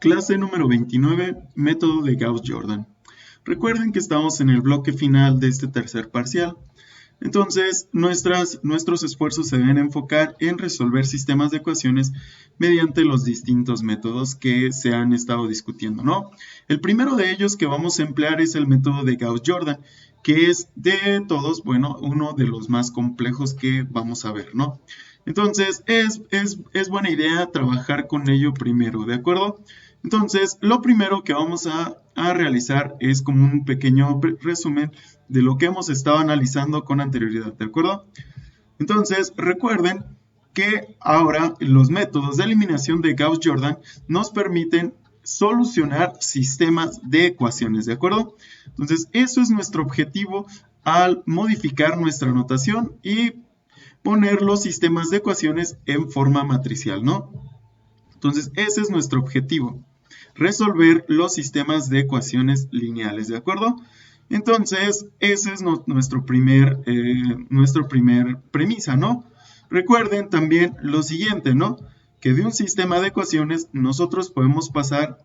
Clase número 29, método de Gauss-Jordan. Recuerden que estamos en el bloque final de este tercer parcial. Entonces, nuestros esfuerzos se deben enfocar en resolver sistemas de ecuaciones mediante los distintos métodos que se han estado discutiendo, ¿no? El primero de ellos que vamos a emplear es el método de Gauss-Jordan, que es de todos, bueno, uno de los más complejos que vamos a ver, ¿no? Entonces, es buena idea trabajar con ello primero, ¿de acuerdo? Entonces, lo primero que vamos a realizar es como un pequeño resumen de lo que hemos estado analizando con anterioridad, ¿de acuerdo? Entonces, recuerden que ahora los métodos de eliminación de Gauss-Jordan nos permiten solucionar sistemas de ecuaciones, ¿de acuerdo? Entonces, eso es nuestro objetivo al modificar nuestra notación y poner los sistemas de ecuaciones en forma matricial, ¿no? Entonces, ese es nuestro objetivo, resolver los sistemas de ecuaciones lineales, ¿de acuerdo? Entonces, ese es nuestro primer premisa, ¿no? Recuerden también lo siguiente, ¿no? Que de un sistema de ecuaciones nosotros podemos pasar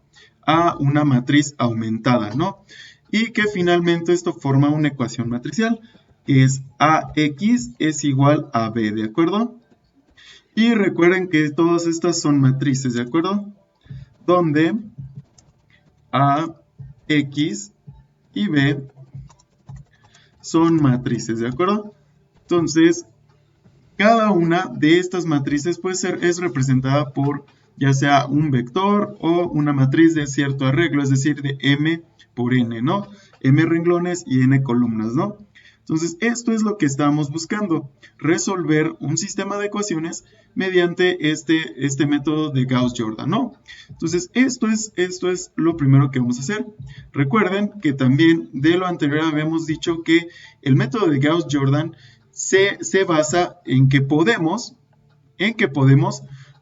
a una matriz aumentada, ¿no? Y que finalmente esto forma una ecuación matricial, que es AX es igual a B, ¿de acuerdo? Y recuerden que todas estas son matrices, ¿de acuerdo? Donde A, X y B son matrices, ¿de acuerdo? Entonces, cada una de estas matrices es representada por ya sea un vector o una matriz de cierto arreglo, es decir, de M por N, ¿no? M renglones y N columnas, ¿no? Entonces, esto es lo que estamos buscando, resolver un sistema de ecuaciones mediante este método de Gauss-Jordan, ¿no? Entonces, esto es lo primero que vamos a hacer. Recuerden que también de lo anterior habíamos dicho que el método de Gauss-Jordan se basa en que podemos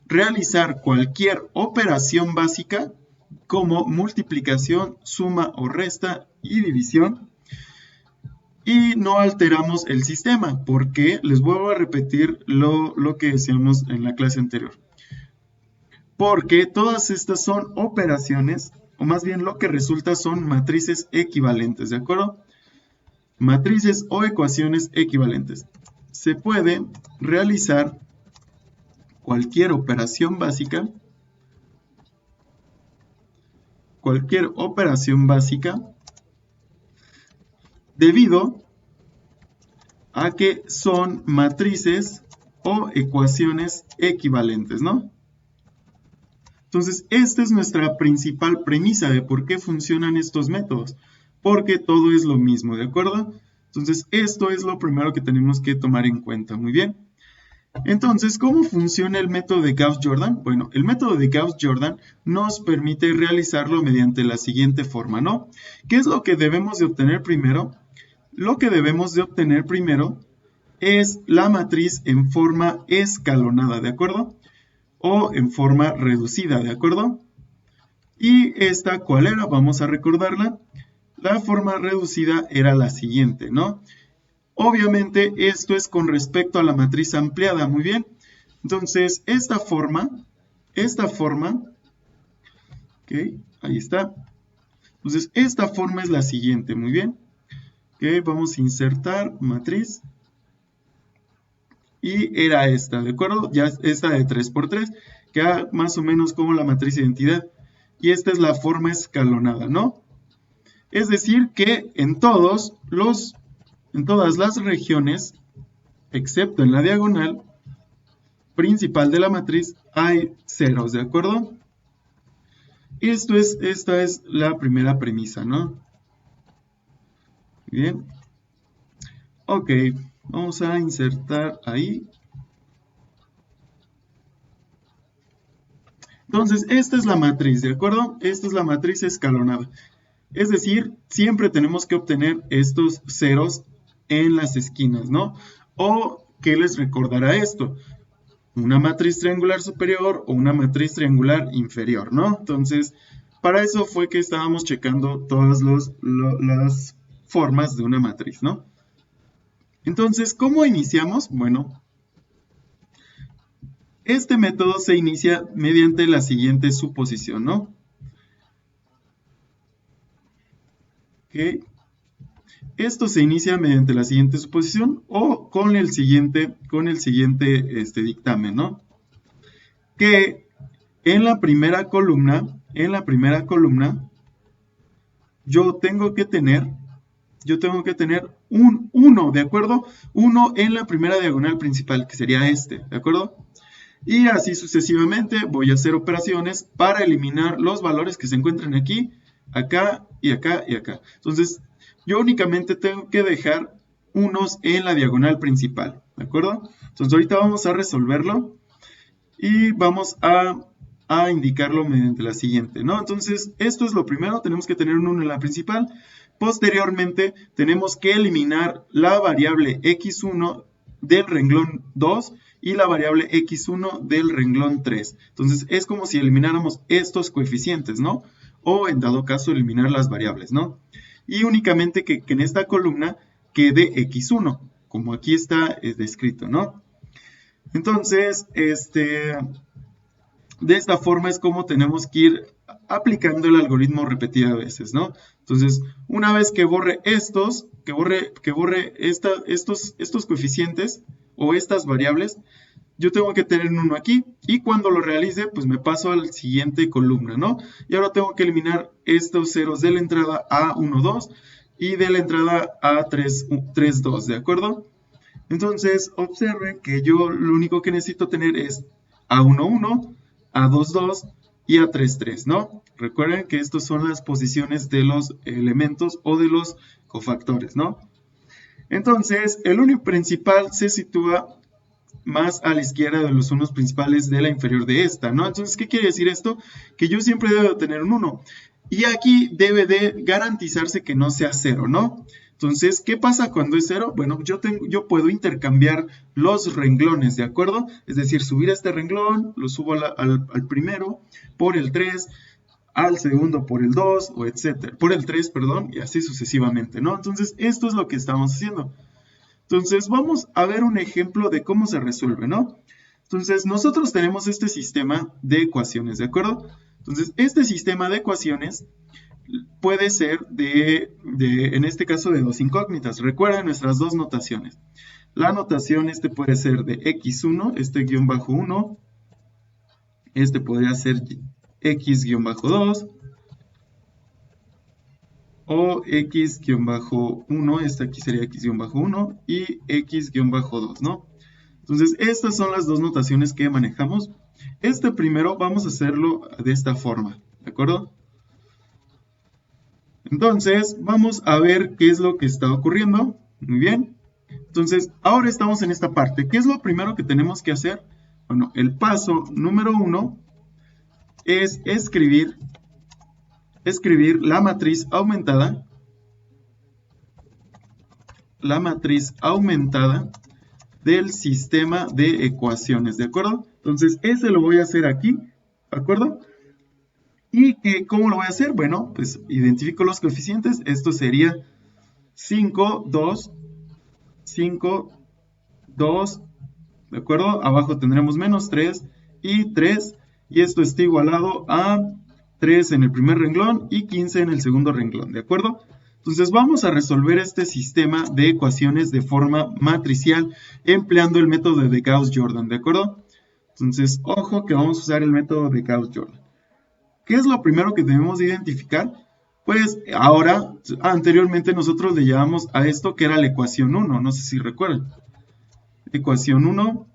realizar cualquier operación básica como multiplicación, suma o resta y división, y no alteramos el sistema, porque les vuelvo a repetir lo que decíamos en la clase anterior. Porque todas estas son operaciones, o más bien lo que resulta son matrices equivalentes, ¿de acuerdo? Matrices o ecuaciones equivalentes. Se puede realizar cualquier operación básica, debido a que son matrices o ecuaciones equivalentes, ¿no? Entonces, esta es nuestra principal premisa de por qué funcionan estos métodos, porque todo es lo mismo, ¿de acuerdo? Entonces, esto es lo primero que tenemos que tomar en cuenta, muy bien. Entonces, ¿cómo funciona el método de Gauss-Jordan? Bueno, el método de Gauss-Jordan nos permite realizarlo mediante la siguiente forma, ¿no? ¿Qué es lo que debemos de obtener primero? Lo que debemos de obtener primero es la matriz en forma escalonada, ¿de acuerdo? O en forma reducida, ¿de acuerdo? Y esta, ¿cuál era? Vamos a recordarla. La forma reducida era la siguiente, ¿no? Obviamente esto es con respecto a la matriz ampliada, muy bien. Entonces, esta forma, ok, ahí está. Entonces, esta forma es la siguiente, muy bien. Ok, vamos a insertar matriz. Y era esta, ¿de acuerdo? Ya esta de 3×3, queda más o menos como la matriz de identidad. Y esta es la forma escalonada, ¿no? Es decir que en todas las regiones, excepto en la diagonal principal de la matriz, hay ceros, ¿de acuerdo? Esta es la primera premisa, ¿no? Bien. Ok, vamos a insertar ahí. Entonces, esta es la matriz, ¿de acuerdo? Esta es la matriz escalonada. Es decir, siempre tenemos que obtener estos ceros en las esquinas, ¿no? ¿O qué les recordará esto? Una matriz triangular superior o una matriz triangular inferior, ¿no? Entonces, para eso fue que estábamos checando todas las formas de una matriz, ¿no? Entonces, ¿cómo iniciamos? Bueno, este método se inicia mediante la siguiente suposición, ¿no? ¿ok? Esto se inicia mediante la siguiente suposición o con el siguiente dictamen, ¿no? Que en la primera columna, yo tengo que tener un 1, ¿de acuerdo? 1 en la primera diagonal principal, que sería este, ¿de acuerdo? Y así sucesivamente voy a hacer operaciones para eliminar los valores que se encuentran aquí, acá y acá y acá. Entonces, yo únicamente tengo que dejar unos en la diagonal principal, ¿de acuerdo? Entonces, ahorita vamos a resolverlo y vamos a indicarlo mediante la siguiente, ¿no? Entonces, esto es lo primero, tenemos que tener un 1 en la principal. Posteriormente, tenemos que eliminar la variable x1 del renglón 2 y la variable x1 del renglón 3. Entonces, es como si elimináramos estos coeficientes, ¿no? O, en dado caso, eliminar las variables, ¿no? Y únicamente que en esta columna quede x1, como aquí está descrito, ¿no? Entonces, de esta forma es como tenemos que ir aplicando el algoritmo repetidas veces, ¿no? Entonces, una vez que borre estos, estos coeficientes o estas variables, yo tengo que tener un 1 aquí y cuando lo realice, pues me paso a la siguiente columna, ¿no? Y ahora tengo que eliminar estos ceros de la entrada A1, 2 y de la entrada A3, 3, 2, ¿de acuerdo? Entonces, observen que yo lo único que necesito tener es A1, 1, A2, 2 y A3, 3, ¿no? Recuerden que estas son las posiciones de los elementos o de los cofactores, ¿no? Entonces, el uno principal se sitúa más a la izquierda de los unos principales de la inferior de esta, ¿no? Entonces, ¿qué quiere decir esto? Que yo siempre debo tener un 1. Y aquí debe de garantizarse que no sea 0, ¿no? Entonces, ¿qué pasa cuando es 0? Bueno, yo puedo intercambiar los renglones, ¿de acuerdo? Es decir, subir este renglón, lo subo al primero por el 3, al segundo por el 2, o etcétera, por el 3, perdón, y así sucesivamente, ¿no? Entonces, esto es lo que estamos haciendo. Entonces, vamos a ver un ejemplo de cómo se resuelve, ¿no? Entonces, nosotros tenemos este sistema de ecuaciones, ¿de acuerdo? Entonces, este sistema de ecuaciones puede ser en este caso, de dos incógnitas. Recuerden nuestras dos notaciones. La notación, puede ser de x1, guión bajo 1. Podría ser x guión bajo 2. O x-1, aquí sería x-1 y x-2, ¿no? Entonces, estas son las dos notaciones que manejamos. Primero vamos a hacerlo de esta forma, ¿de acuerdo? Entonces, vamos a ver qué es lo que está ocurriendo. Muy bien. Entonces, ahora estamos en esta parte. ¿Qué es lo primero que tenemos que hacer? Bueno, el paso número 1 es escribir la matriz aumentada del sistema de ecuaciones, ¿de acuerdo? Entonces, ese lo voy a hacer aquí, ¿de acuerdo? ¿Y cómo lo voy a hacer? Bueno, pues identifico los coeficientes. Esto sería 5, 2, 5, 2, ¿de acuerdo? Abajo tendremos menos 3 y 3. Y esto está igualado a 3 en el primer renglón y 15 en el segundo renglón, ¿de acuerdo? Entonces vamos a resolver este sistema de ecuaciones de forma matricial empleando el método de Gauss-Jordan, ¿de acuerdo? Entonces, ojo que vamos a usar el método de Gauss-Jordan. ¿Qué es lo primero que debemos identificar? Pues ahora, anteriormente nosotros le llamamos a esto que era la ecuación 1, no sé si recuerdan. Ecuación 1,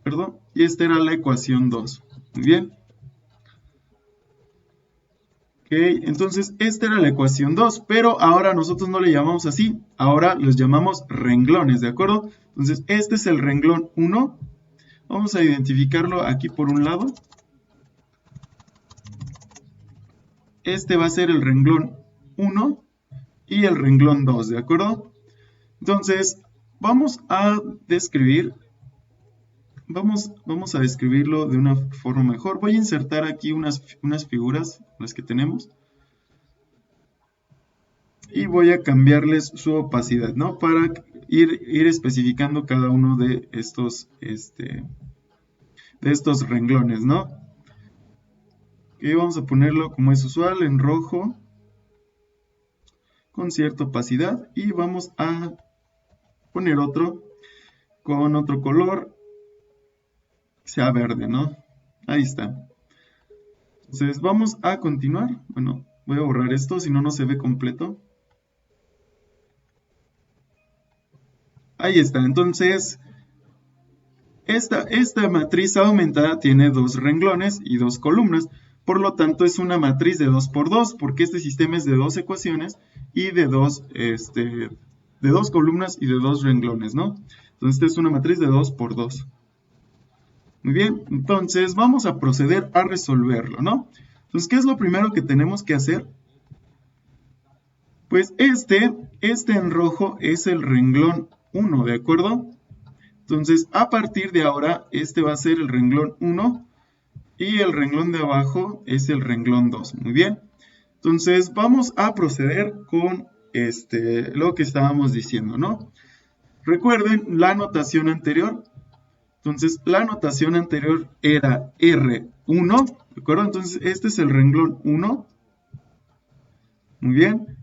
perdón, y esta era la ecuación 2. Muy bien. Ok, entonces esta era la ecuación 2, pero ahora nosotros no le llamamos así, ahora los llamamos renglones, ¿de acuerdo? Entonces este es el renglón 1, vamos a identificarlo aquí por un lado. Este va a ser el renglón 1 y el renglón 2, ¿de acuerdo? Entonces vamos a describirlo de una forma mejor. Voy a insertar aquí unas figuras, las que tenemos. Y voy a cambiarles su opacidad, ¿no? Para ir especificando cada uno de estos renglones, ¿no? Y vamos a ponerlo como es usual, en rojo. con cierta opacidad y vamos a poner otro con otro color que sea verde, ¿no? Ahí está. Entonces vamos a continuar. Bueno, voy a borrar esto, si no, no se ve completo. Ahí está. Entonces, esta matriz aumentada tiene dos renglones y dos columnas. Por lo tanto, es una matriz de 2 por 2, porque este sistema es de dos ecuaciones y de dos columnas y de dos renglones, ¿no? Entonces, esta es una matriz de 2 por 2. Muy bien, entonces vamos a proceder a resolverlo, ¿no? Entonces, ¿qué es lo primero que tenemos que hacer? Pues este en rojo es el renglón 1, ¿de acuerdo? Entonces, a partir de ahora, este va a ser el renglón 1 y el renglón de abajo es el renglón 2, muy bien. Entonces, vamos a proceder con lo que estábamos diciendo, ¿no? Recuerden la notación anterior. Entonces, la notación anterior era R1, ¿de acuerdo? Entonces, este es el renglón 1. Muy bien.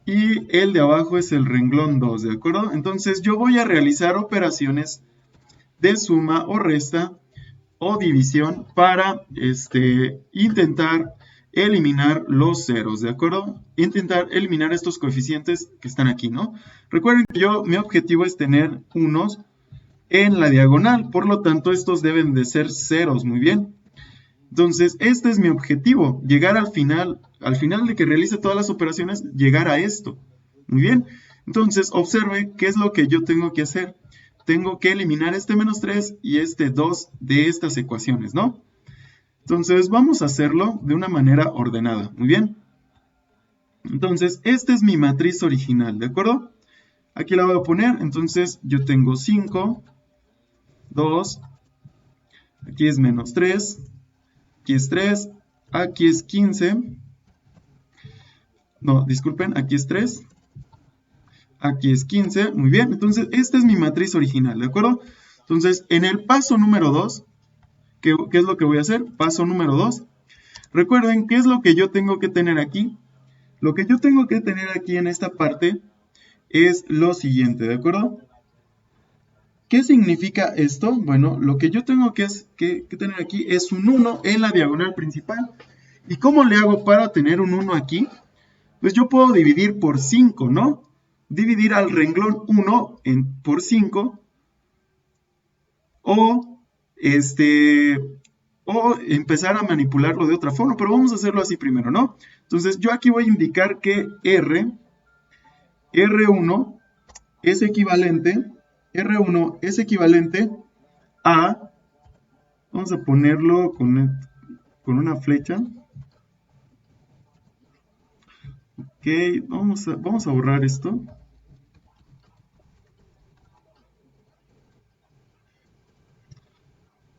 Y el de abajo es el renglón 2, ¿de acuerdo? Entonces, yo voy a realizar operaciones de suma o resta o división para intentar eliminar los ceros, ¿de acuerdo? Intentar eliminar estos coeficientes que están aquí, ¿no? Recuerden que mi objetivo es tener unos en la diagonal, por lo tanto estos deben de ser ceros, muy bien. Entonces, este es mi objetivo, llegar al final de que realice todas las operaciones, llegar a esto. Muy bien, entonces observe qué es lo que yo tengo que hacer. Tengo que eliminar este menos 3 y este 2 de estas ecuaciones, ¿no? Entonces, vamos a hacerlo de una manera ordenada, muy bien. Entonces, esta es mi matriz original, ¿de acuerdo? Aquí la voy a poner, entonces yo tengo 5, 2, aquí es menos 3, aquí es 3, aquí es 15, no, disculpen, aquí es 3, aquí es 15, muy bien, entonces esta es mi matriz original, ¿de acuerdo? Entonces, en el paso número 2, ¿qué es lo que voy a hacer? Paso número 2, recuerden, ¿qué es lo que yo tengo que tener aquí? Lo que yo tengo que tener aquí en esta parte es lo siguiente, ¿de acuerdo? ¿Qué significa esto? Bueno, lo que yo tengo que tener aquí es un 1 en la diagonal principal. ¿Y cómo le hago para tener un 1 aquí? Pues yo puedo dividir por 5, ¿no? Dividir al renglón 1 por 5 o, o empezar a manipularlo de otra forma, pero vamos a hacerlo así primero, ¿no? Entonces yo aquí voy a indicar que R1 es equivalente, R1 es equivalente a, vamos a ponerlo con una flecha. Ok, vamos a borrar esto.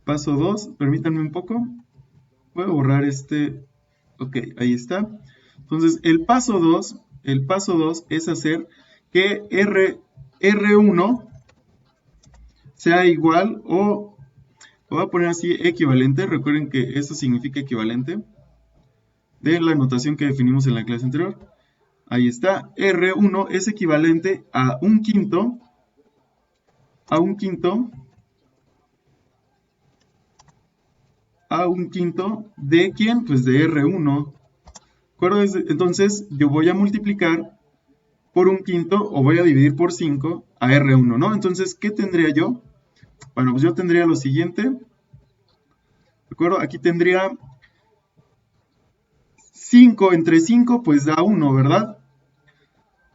Paso 2, permítanme un poco. Voy a borrar este. Ok, ahí está. Entonces, el paso 2 es hacer que R1 sea igual o lo voy a poner así, equivalente. Recuerden que esto significa equivalente de la notación que definimos en la clase anterior. Ahí está. R1 es equivalente a un quinto de ¿quién? Pues de R1. Entonces yo voy a multiplicar por un quinto o voy a dividir por 5 a R1, ¿no? Entonces, ¿qué tendría yo? Bueno, pues yo tendría lo siguiente. ¿De acuerdo? Aquí tendría 5 entre 5, pues da 1, ¿verdad?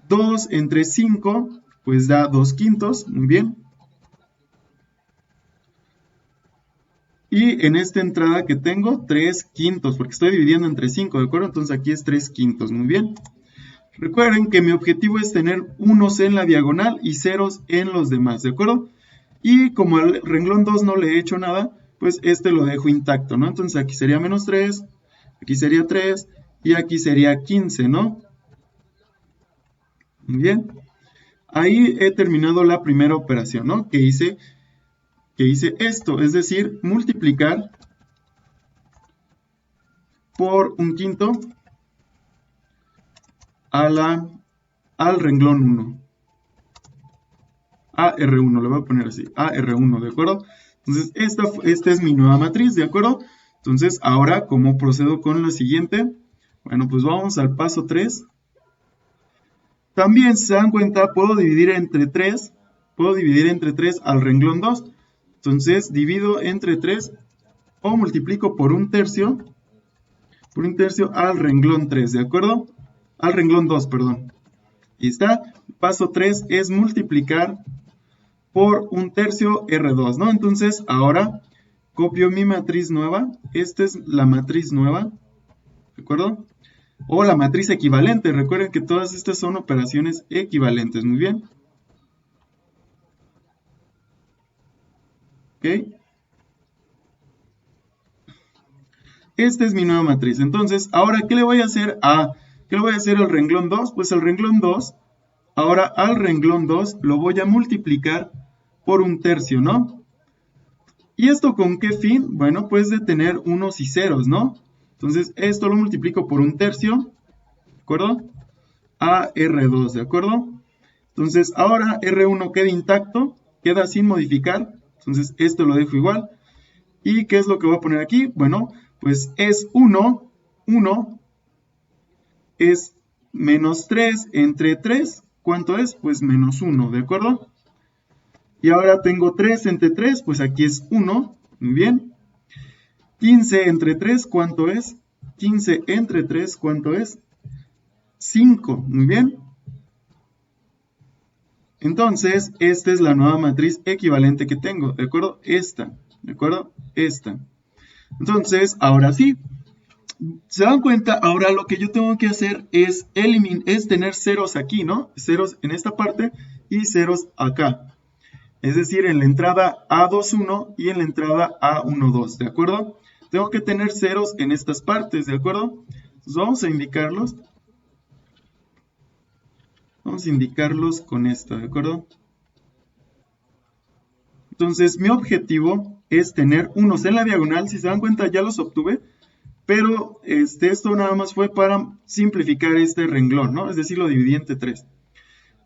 2 entre 5, pues da 2 quintos, muy bien. Y en esta entrada que tengo, 3 quintos, porque estoy dividiendo entre 5, ¿de acuerdo? Entonces aquí es 3 quintos, muy bien. Recuerden que mi objetivo es tener unos en la diagonal y ceros en los demás, ¿de acuerdo? Y como al renglón 2 no le he hecho nada, pues este lo dejo intacto, ¿no? Entonces aquí sería menos 3, aquí sería 3 y aquí sería 15, ¿no? Muy bien. Ahí he terminado la primera operación, ¿no? Que hice esto, es decir, multiplicar por un quinto al renglón 1. AR1, le voy a poner así, AR1, ¿de acuerdo? Entonces, esta es mi nueva matriz, ¿de acuerdo? Entonces, ahora, ¿cómo procedo con la siguiente? Bueno, pues vamos al paso 3. También, si se dan cuenta, puedo dividir entre 3 al renglón 2. Entonces, divido entre 3 o multiplico por un tercio al renglón 3, ¿de acuerdo? Al renglón 2, perdón. Y está. Paso 3 es multiplicar por un tercio R2, ¿no? Entonces, ahora copio mi matriz nueva. Esta es la matriz nueva, ¿de acuerdo? O la matriz equivalente. Recuerden que todas estas son operaciones equivalentes. Muy bien. ¿Ok? Esta es mi nueva matriz. Entonces, ahora, ¿qué le voy a hacer ¿qué le voy a hacer al renglón 2? Pues el renglón 2, ahora al renglón 2 lo voy a multiplicar por un tercio, ¿no? ¿Y esto con qué fin? Bueno, pues de tener unos y ceros, ¿no? Entonces, esto lo multiplico por un tercio, ¿de acuerdo? A R2, ¿de acuerdo? Entonces, ahora R1 queda intacto, queda sin modificar. Entonces, esto lo dejo igual. ¿Y qué es lo que voy a poner aquí? Bueno, pues es 1 es menos 3 entre 3. ¿Cuánto es? Pues menos 1, ¿de acuerdo? Y ahora tengo 3 entre 3, pues aquí es 1, muy bien. 15 entre 3, ¿cuánto es? 15 entre 3, ¿cuánto es? 5, muy bien. Entonces, esta es la nueva matriz equivalente que tengo, ¿de acuerdo? Esta, ¿de acuerdo? Esta. Entonces, ahora sí, ¿se dan cuenta? Ahora lo que yo tengo que hacer es tener ceros aquí, ¿no? Ceros en esta parte y ceros acá. Es decir, en la entrada A21 y en la entrada A12, ¿de acuerdo? Tengo que tener ceros en estas partes, ¿de acuerdo? Entonces vamos a indicarlos. Vamos a indicarlos con esto, ¿de acuerdo? Entonces, mi objetivo es tener unos en la diagonal. Si se dan cuenta, ya los obtuve. Pero esto nada más fue para simplificar este renglón, ¿no? Es decir, lo dividí entre 3.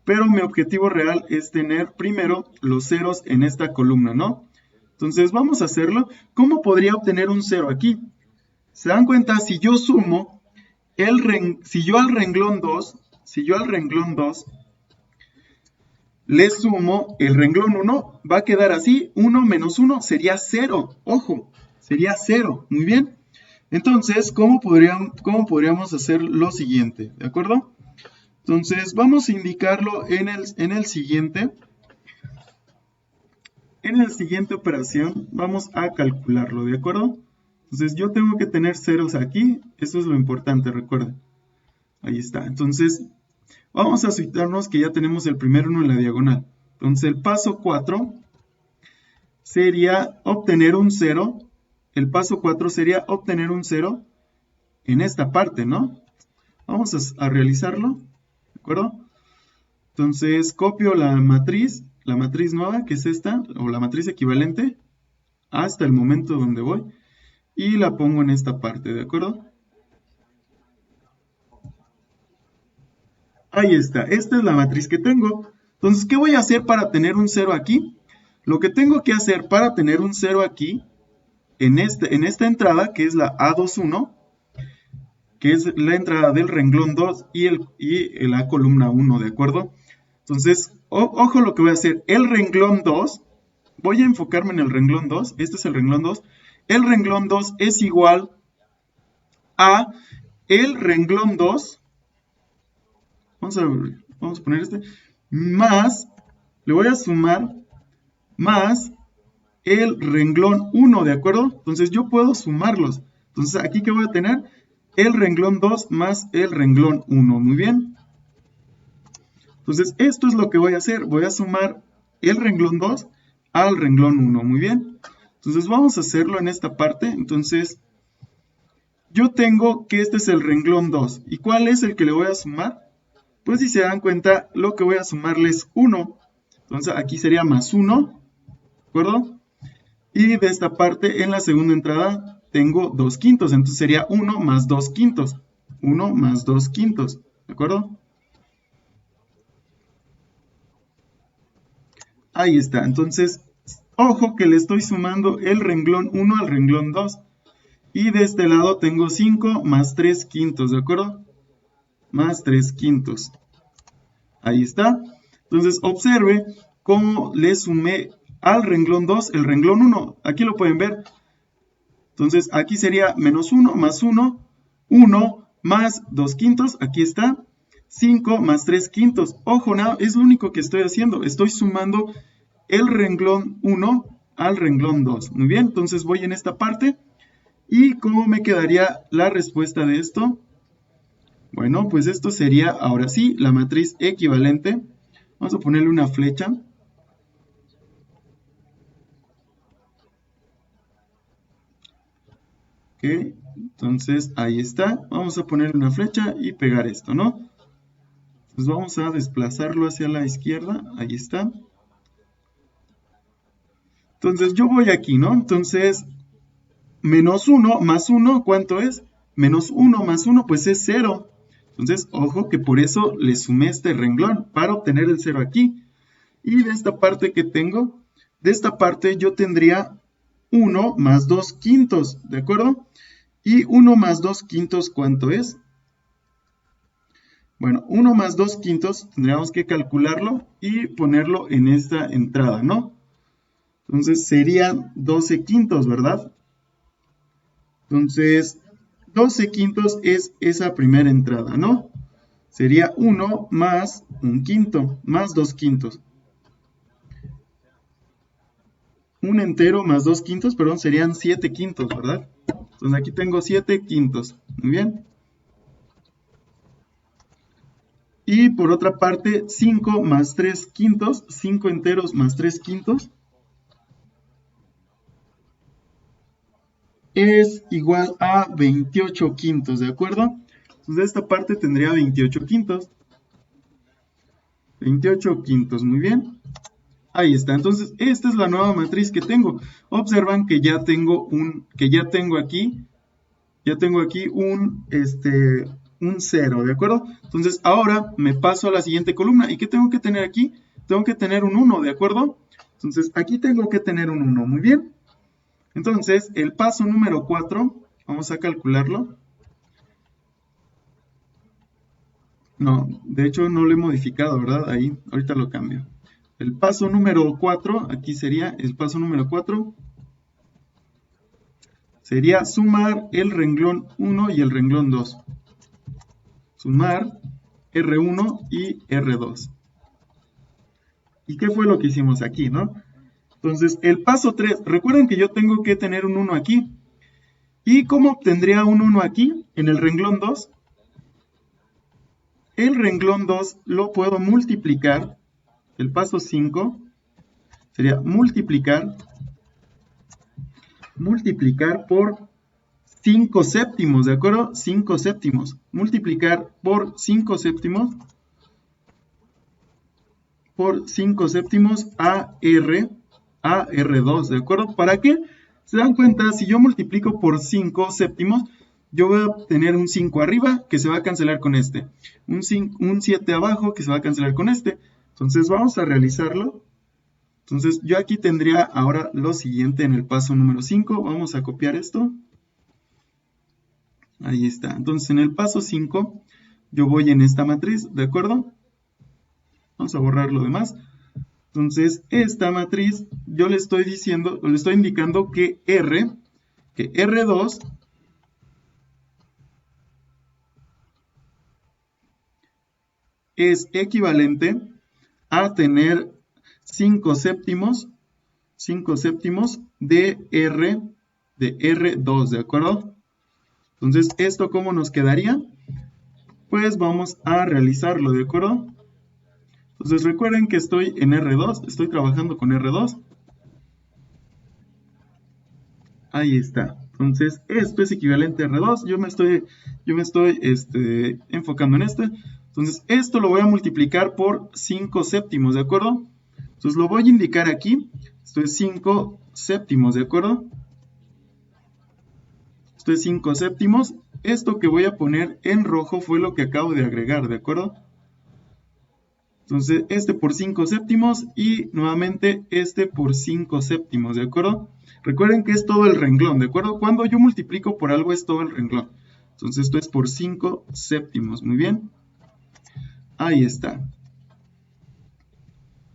Pero mi objetivo real es tener primero los ceros en esta columna, ¿no? Entonces vamos a hacerlo. ¿Cómo podría obtener un 0 aquí? ¿Se dan cuenta? Si yo sumo, si yo al renglón 2 le sumo el renglón 1, va a quedar así. 1 menos 1 sería 0. Ojo, sería 0. Muy bien. Entonces, ¿cómo podríamos hacer lo siguiente? ¿De acuerdo? Entonces, vamos a indicarlo en el siguiente. En la siguiente operación, vamos a calcularlo, ¿de acuerdo? Entonces, yo tengo que tener ceros aquí. Eso es lo importante, recuerden. Ahí está. Entonces, vamos a situarnos que ya tenemos el primer uno en la diagonal. Entonces, el paso 4 sería obtener un 0. El paso 4 sería obtener un 0 en esta parte, ¿no? Vamos a realizarlo. ¿De acuerdo? Entonces copio la matriz nueva, que es esta, o la matriz equivalente, hasta el momento donde voy, y la pongo en esta parte, ¿de acuerdo? Ahí está, esta es la matriz que tengo. Entonces, ¿qué voy a hacer para tener un 0 aquí? Lo que tengo que hacer para tener un 0 aquí, en esta entrada, que es la A21, que es la entrada del renglón 2 y la columna 1, ¿de acuerdo? Entonces, ojo lo que voy a hacer. El renglón 2, voy a enfocarme en el renglón 2. Este es el renglón 2. El renglón 2 es igual a el renglón 2. Vamos a poner más, le voy a sumar, más el renglón 1, ¿de acuerdo? Entonces, yo puedo sumarlos. Entonces, aquí, ¿qué voy a tener? El renglón 2 más el renglón 1. Muy bien. Entonces, esto es lo que voy a hacer. Voy a sumar el renglón 2 al renglón 1. Muy bien. Entonces, vamos a hacerlo en esta parte. Entonces, yo tengo que este es el renglón 2. ¿Y cuál es el que le voy a sumar? Pues si se dan cuenta, lo que voy a sumarle es 1. Entonces, aquí sería más 1. ¿De acuerdo? Y de esta parte, en la segunda entrada, tengo 2 quintos. Entonces, sería 1 más 2 quintos. 1 más 2 quintos. ¿De acuerdo? Ahí está. Entonces, ojo que le estoy sumando el renglón 1 al renglón 2. Y de este lado tengo 5 más 3 quintos, ¿de acuerdo? Más 3 quintos. Ahí está. Entonces, observe cómo le sumé al renglón 2 el renglón 1. Aquí lo pueden ver. Entonces, aquí sería menos 1 más 1, 1 más 2 quintos. Aquí está. 5 más 3 quintos. Ojo, nada, es lo único que estoy haciendo. Estoy sumando el renglón 1 al renglón 2. Muy bien, entonces voy en esta parte. ¿Y cómo me quedaría la respuesta de esto? Bueno, pues esto sería, ahora sí, la matriz equivalente. Vamos a ponerle una flecha. Ok, entonces ahí está. Vamos a ponerle una flecha y pegar esto, ¿no? Pues vamos a desplazarlo hacia la izquierda. Ahí está. Entonces yo voy aquí, ¿no? Entonces, menos 1 más 1, ¿cuánto es? Menos 1 más 1, pues es 0. Entonces, ojo que por eso le sumé este renglón, para obtener el 0 aquí. Y de esta parte que tengo, de esta parte yo tendría 1 más 2 quintos, ¿de acuerdo? Y 1 más 2 quintos, ¿cuánto es? Bueno, 1 más 2 quintos tendríamos que calcularlo y ponerlo en esta entrada, ¿no? Entonces serían 12 quintos, ¿verdad? Entonces, 12 quintos es esa primera entrada, ¿no? Sería 1 más 1 quinto, más 2 quintos. 1 entero más 2 quintos, perdón, serían 7 quintos, ¿verdad? Entonces aquí tengo 7 quintos, muy bien. Y por otra parte, 5 más 3 quintos, 5 enteros más 3 quintos, es igual a 28 quintos, ¿de acuerdo? Entonces de esta parte tendría 28 quintos. 28 quintos, muy bien. Ahí está, entonces esta es la nueva matriz que tengo. Observan que ya tengo aquí un 0, ¿de acuerdo? Entonces ahora me paso a la siguiente columna. ¿Y qué tengo que tener aquí? Tengo que tener un 1, ¿de acuerdo? Entonces aquí tengo que tener un 1, muy bien. Entonces el paso número 4, vamos a calcularlo. No, de hecho no lo he modificado, ¿verdad? Ahí, ahorita lo cambio. El paso número 4, aquí sería el paso número 4, sería sumar el renglón 1 y el renglón 2. Sumar R1 y R2. ¿Y qué fue lo que hicimos aquí, no? Entonces, el paso 3, recuerden que yo tengo que tener un 1 aquí. ¿Y cómo obtendría un 1 aquí, en el renglón 2? El renglón 2 lo puedo multiplicar. El paso 5 sería multiplicar por 5 séptimos, ¿de acuerdo? 5 séptimos. Multiplicar por 5 séptimos a R2, ¿de acuerdo? ¿Para qué? ¿Se dan cuenta? Si yo multiplico por 5 séptimos, yo voy a obtener un 5 arriba que se va a cancelar con este. Un 7 abajo que se va a cancelar con este. Entonces vamos a realizarlo. Entonces yo aquí tendría ahora lo siguiente en el paso número 5. Vamos a copiar esto. Ahí está. Entonces en el paso 5 yo voy en esta matriz, ¿de acuerdo? Vamos a borrar lo demás. Entonces esta matriz yo le estoy diciendo, o le estoy indicando que R2 es equivalente a tener 5 séptimos de R2, ¿de acuerdo? Entonces, ¿esto cómo nos quedaría? Pues vamos a realizarlo, ¿de acuerdo? Entonces, recuerden que estoy en R2, estoy trabajando con R2. Ahí está. Entonces, esto es equivalente a R2. Yo me estoy enfocando en este. Entonces, esto lo voy a multiplicar por 5 séptimos, ¿de acuerdo? Entonces, lo voy a indicar aquí. Esto es 5 séptimos, ¿de acuerdo? Esto es 5 séptimos. esto que voy a poner en rojo fue lo que acabo de agregar, ¿de acuerdo? Entonces, este por 5 séptimos y nuevamente este por 5 séptimos, ¿de acuerdo? Recuerden que es todo el renglón, ¿de acuerdo? Cuando yo multiplico por algo es todo el renglón. Entonces, esto es por 5 séptimos, muy bien. Ahí está.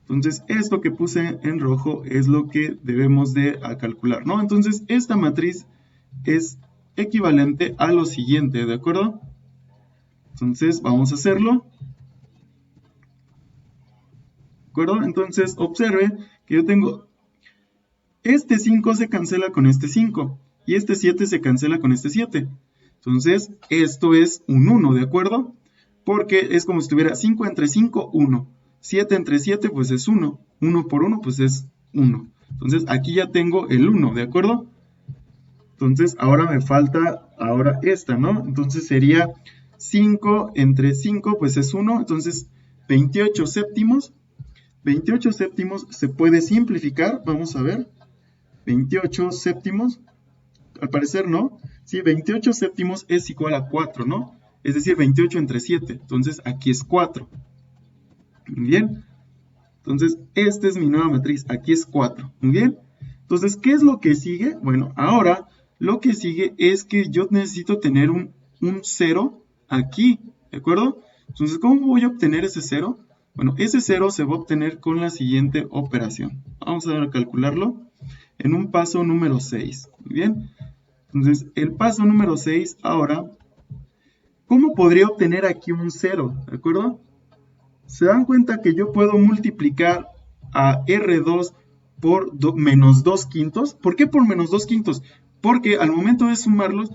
Entonces, esto que puse en rojo es lo que debemos de calcular, ¿no? Entonces, esta matriz es equivalente a lo siguiente, ¿de acuerdo? Entonces, vamos a hacerlo. ¿De acuerdo? Entonces, observe que yo tengo, este 5 se cancela con este 5, y este 7 se cancela con este 7. Entonces, esto es un 1, ¿de acuerdo? Porque es como si tuviera 5 entre 5, 1. 7 entre 7, pues es 1. 1 por 1, pues es 1. Entonces, aquí ya tengo el 1, ¿de acuerdo? Entonces, ahora me falta esta, ¿no? Entonces, sería 5 entre 5, pues es 1. Entonces, 28 séptimos. 28 séptimos se puede simplificar, vamos a ver. 28 séptimos, al parecer no. Sí, 28 séptimos es igual a 4, ¿no? Es decir, 28 entre 7. Entonces, aquí es 4. Muy bien. Entonces, esta es mi nueva matriz. Aquí es 4. Muy bien. Entonces, ¿qué es lo que sigue? Bueno, ahora lo que sigue es que yo necesito tener un 0 aquí. ¿De acuerdo? Entonces, ¿cómo voy a obtener ese 0? Bueno, ese 0 se va a obtener con la siguiente operación. Vamos a calcularlo en un paso número 6. Muy bien. Entonces, el paso número 6 ahora, ¿cómo podría obtener aquí un 0? ¿De acuerdo? Se dan cuenta que yo puedo multiplicar a R2 por menos 2 quintos. ¿Por qué por menos 2 quintos? Porque al momento de sumarlos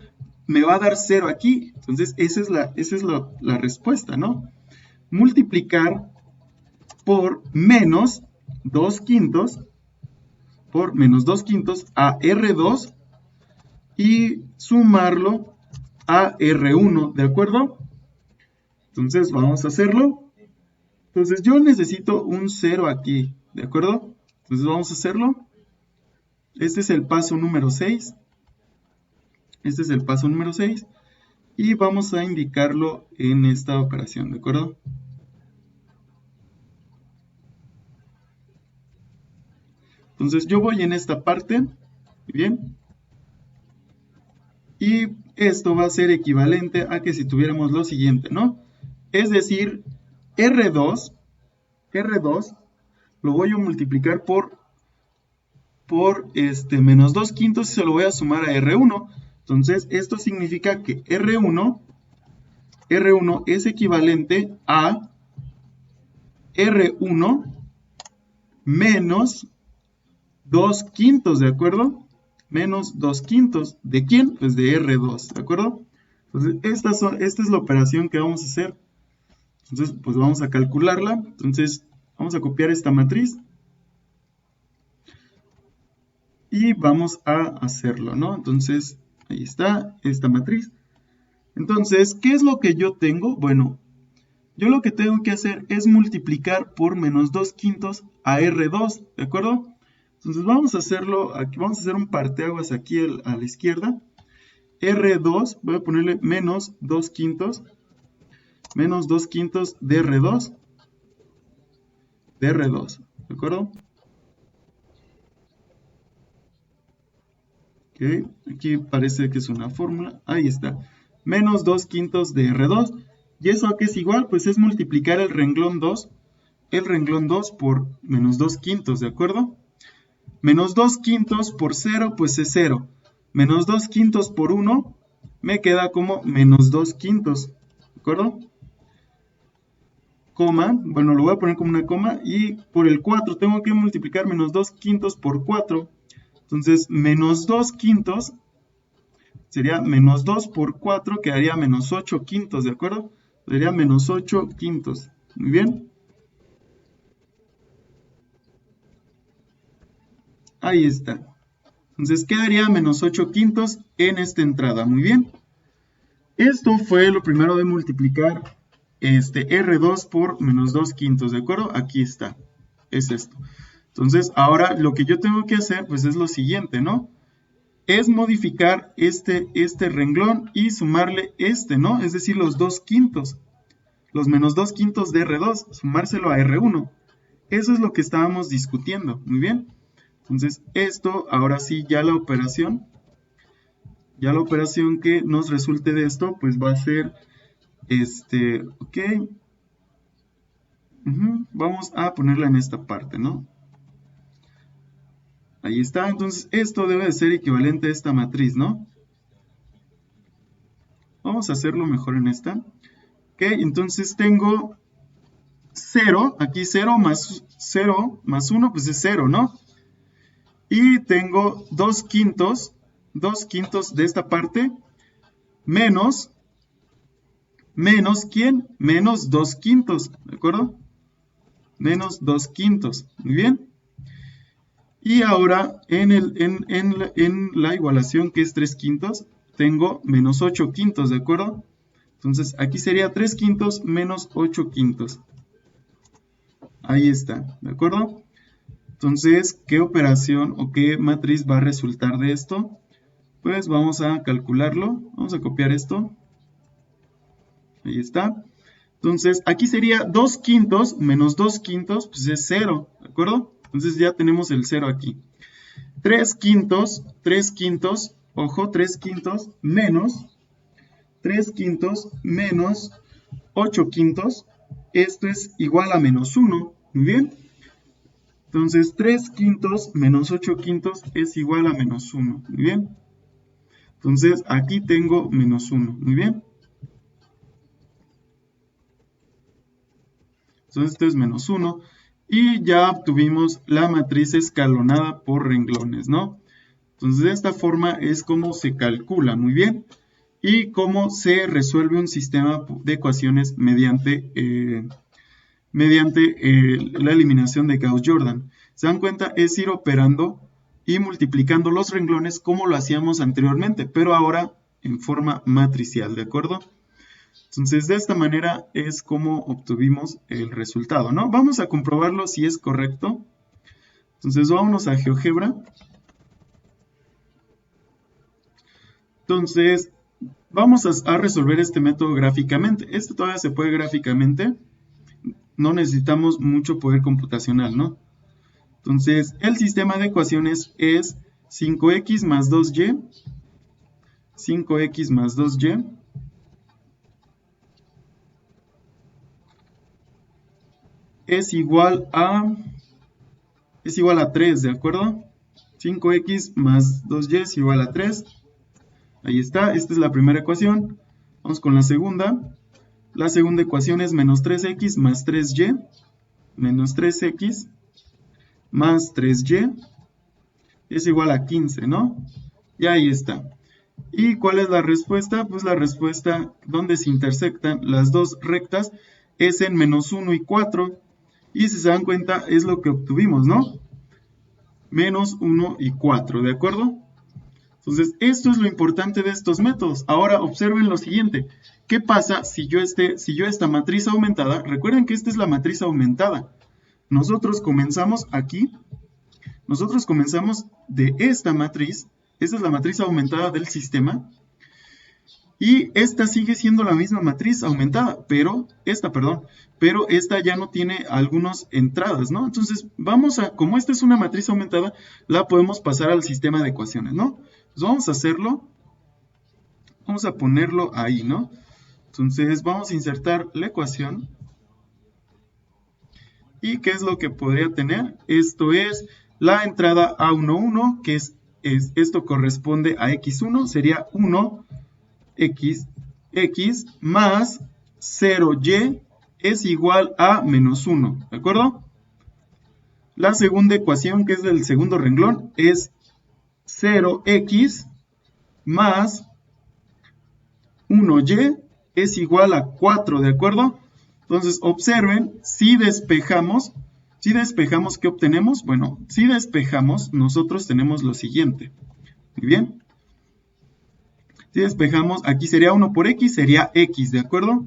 me va a dar 0 aquí. Entonces, esa es la respuesta, ¿no? Multiplicar por menos 2 quintos, a R2 y sumarlo a R1, ¿de acuerdo? Entonces vamos a hacerlo. Entonces yo necesito un 0 aquí, ¿de acuerdo? Entonces vamos a hacerlo. Este es el paso número 6. Este es el paso número 6. Y vamos a indicarlo en esta operación, ¿de acuerdo? Entonces yo voy en esta parte, muy bien. Y esto va a ser equivalente a que si tuviéramos lo siguiente, ¿no? Es decir, R2 lo voy a multiplicar por menos 2 quintos y se lo voy a sumar a R1. Entonces, esto significa que R1 es equivalente a R1 menos 2 quintos, ¿de acuerdo? Menos 2 quintos. ¿De quién? Pues de R2, ¿de acuerdo? Entonces, esta es la operación que vamos a hacer. Entonces, pues vamos a calcularla. Entonces, vamos a copiar esta matriz. Y vamos a hacerlo, ¿no? Entonces, ahí está esta matriz. Entonces, ¿qué es lo que yo tengo? Bueno, yo lo que tengo que hacer es multiplicar por menos 2 quintos a R2, ¿de acuerdo? Entonces vamos a hacerlo, aquí vamos a hacer un parteaguas aquí a la izquierda. R2, voy a ponerle menos 2 quintos de R2, ¿de acuerdo? Ok, aquí parece que es una fórmula, ahí está. Menos 2 quintos de R2, ¿y eso a qué es igual? Pues es multiplicar el renglón 2 por menos 2 quintos, ¿de acuerdo? Menos 2 quintos por 0, pues es 0. Menos 2 quintos por 1, me queda como menos 2 quintos, ¿de acuerdo? Coma, bueno, lo voy a poner como una coma, y por el 4 tengo que multiplicar menos 2 quintos por 4. Entonces, menos 2 quintos sería menos 2 por 4, quedaría menos 8 quintos, ¿de acuerdo? Sería menos 8 quintos, muy bien. Ahí está. Entonces quedaría menos 8 quintos en esta entrada. Muy bien. Esto fue lo primero de multiplicar R2 por menos 2 quintos. ¿De acuerdo? Aquí está. Es esto. Entonces ahora lo que yo tengo que hacer pues es lo siguiente, ¿no? es modificar este renglón y sumarle este, ¿no? Es decir, los 2/5, los menos 2/5 de R2, sumárselo a R1. Eso es lo que estábamos discutiendo, muy bien. Entonces, esto, ahora sí, ya la operación que nos resulte de esto, pues va a ser, ok. Vamos a ponerla en esta parte, ¿no? Ahí está, entonces esto debe de ser equivalente a esta matriz, ¿no? Vamos a hacerlo mejor en esta. Ok, entonces tengo 0, aquí 0 más 1, pues es 0, ¿no? Y tengo 2/5 de esta parte, menos ¿quién? Menos 2/5, ¿de acuerdo? Menos 2/5, muy bien. Y ahora en la igualación que es 3/5, tengo menos 8/5, ¿de acuerdo? Entonces aquí sería 3/5 menos 8/5. Ahí está, ¿de acuerdo? Entonces, ¿qué operación o qué matriz va a resultar de esto? Pues vamos a calcularlo. Vamos a copiar esto. Ahí está. Entonces, aquí sería 2/5 menos 2/5, pues es 0, ¿de acuerdo? Entonces ya tenemos el 0 aquí. 3/5, ojo, 3/5 menos 8/5, esto es igual a menos 1, muy bien. Entonces 3/5 menos 8/5 es igual a menos 1, muy bien. Entonces aquí tengo menos 1, muy bien. Entonces esto es menos 1. Y ya obtuvimos la matriz escalonada por renglones, ¿no? Entonces de esta forma es como se calcula, muy bien. Y cómo se resuelve un sistema de ecuaciones mediante la eliminación de Gauss-Jordan. ¿Se dan cuenta? Es ir operando y multiplicando los renglones como lo hacíamos anteriormente, pero ahora en forma matricial, ¿de acuerdo? Entonces, de esta manera es como obtuvimos el resultado, ¿no? Vamos a comprobarlo si es correcto. Entonces, vámonos a GeoGebra. Entonces, vamos a resolver este método gráficamente. Este todavía se puede gráficamente. No necesitamos mucho poder computacional, ¿no? Entonces, el sistema de ecuaciones es 5x más 2y. 5x más 2y. Es igual a 3, ¿de acuerdo? 5x más 2y es igual a 3. Ahí está, esta es la primera ecuación. Vamos con la segunda. La segunda ecuación es menos 3x más 3y. Menos 3x más 3y es igual a 15, ¿no? Y ahí está. ¿Y cuál es la respuesta? Pues la respuesta donde se intersectan las dos rectas es en menos 1 y 4. Y si se dan cuenta es lo que obtuvimos, ¿no? Menos 1 y 4, ¿de acuerdo? Entonces, esto es lo importante de estos métodos. Ahora, observen lo siguiente. ¿Qué pasa si yo esta matriz aumentada? Recuerden que esta es la matriz aumentada. Nosotros comenzamos aquí. Nosotros comenzamos de esta matriz. Esta es la matriz aumentada del sistema. Y esta sigue siendo la misma matriz aumentada, pero esta ya no tiene algunas entradas, ¿no? Entonces, como esta es una matriz aumentada, la podemos pasar al sistema de ecuaciones, ¿no? Pues vamos a hacerlo, vamos a ponerlo ahí, ¿no? Entonces, vamos a insertar la ecuación. ¿Y qué es lo que podría tener? Esto es la entrada A11, que esto corresponde a x1, sería 1 x más 0y es igual a menos 1, ¿de acuerdo? La segunda ecuación, que es del segundo renglón, es 0x más 1y es igual a 4, ¿de acuerdo? Entonces, observen, si despejamos, ¿qué obtenemos? Bueno, si despejamos, nosotros tenemos lo siguiente. Muy bien. Si despejamos, aquí sería 1 por x, sería x, ¿de acuerdo?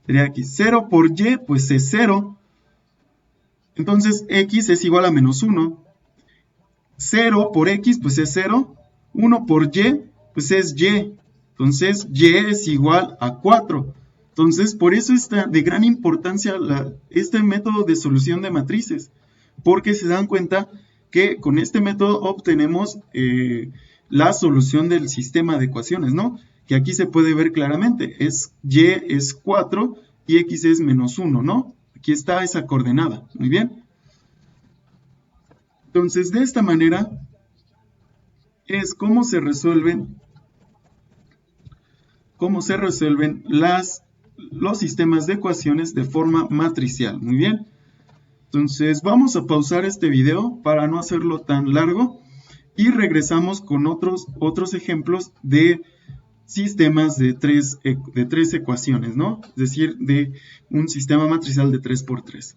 Sería x. 0 por y, pues es 0. Entonces, x es igual a menos 1. 0 por x, pues es 0. 1 por y, pues es y. Entonces, y es igual a 4. Entonces, por eso está de gran importancia este método de solución de matrices, porque se dan cuenta que con este método obtenemos la solución del sistema de ecuaciones, ¿no? Que aquí se puede ver claramente, y es 4 y x es menos 1, ¿no? Aquí está esa coordenada, muy bien. Entonces, de esta manera es cómo se resuelven los sistemas de ecuaciones de forma matricial. Muy bien. Entonces vamos a pausar este video para no hacerlo tan largo y regresamos con otros ejemplos de sistemas de tres ecuaciones, ¿no? Es decir, de un sistema matricial de 3×3.